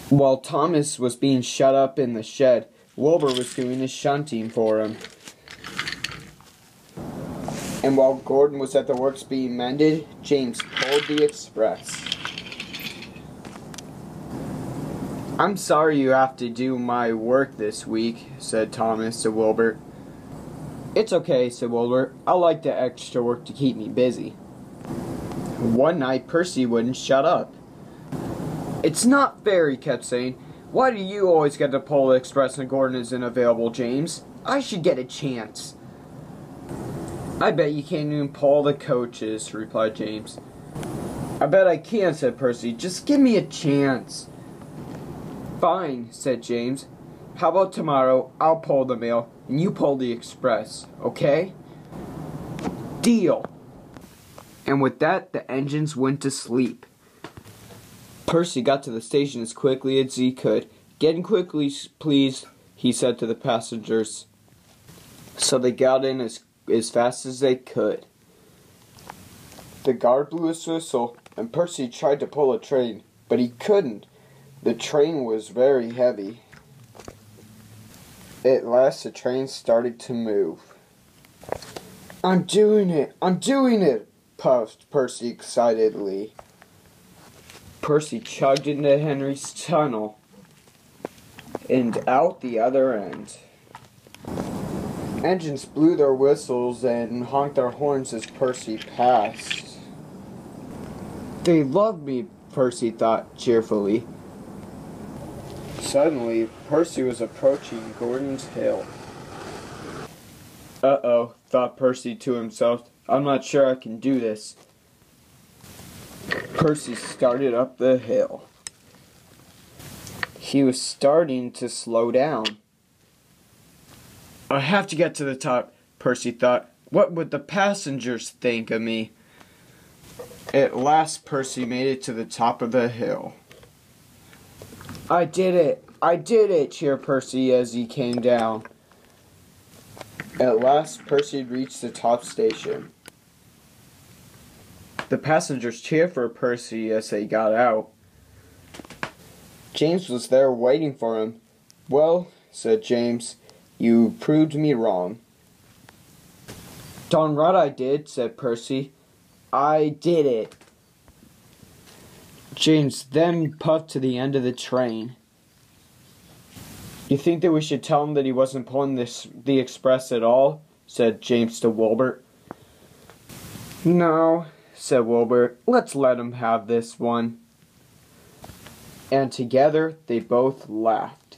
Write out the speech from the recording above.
While Thomas was being shut up in the shed, Wilbur was doing his shunting for him. And while Gordon was at the works being mended, James pulled the express. "I'm sorry you have to do my work this week," said Thomas to Wilbur. "It's okay," said Wilbur. "I like the extra work to keep me busy." One night, Percy wouldn't shut up. "It's not fair," he kept saying. "Why do you always get to pull the express and Gordon isn't available, James? I should get a chance." "I bet you can't even pull the coaches," replied James. "I bet I can," said Percy. "Just give me a chance." "Fine," said James. "How about tomorrow I'll pull the mail and you pull the express, okay?" "Deal." And with that, the engines went to sleep. Percy got to the station as quickly as he could. "Get in quickly, please," he said to the passengers. So they got in as fast as they could. The guard blew his whistle, and Percy tried to pull a train, but he couldn't. The train was very heavy. At last, the train started to move. I'm doing it, puffed Percy excitedly. Percy chugged into Henry's tunnel and out the other end. Engines blew their whistles and honked their horns as Percy passed. "They love me," Percy thought cheerfully. Suddenly, Percy was approaching Gordon's Hill. "Uh-oh," thought Percy to himself. "I'm not sure I can do this." Percy started up the hill. He was starting to slow down. "I have to get to the top," Percy thought. "What would the passengers think of me?" At last, Percy made it to the top of the hill. I did it, cheered Percy as he came down. At last, Percy reached the top station. The passengers cheered for Percy as they got out. James was there waiting for him. "Well," said James, "you proved me wrong." "Darn right I did," said Percy. "I did it." James then puffed to the end of the train. "You think that we should tell him that he wasn't pulling the express at all?" said James to Wilbur. "No," said Wilbur. "Let's let him have this one." And together they both laughed.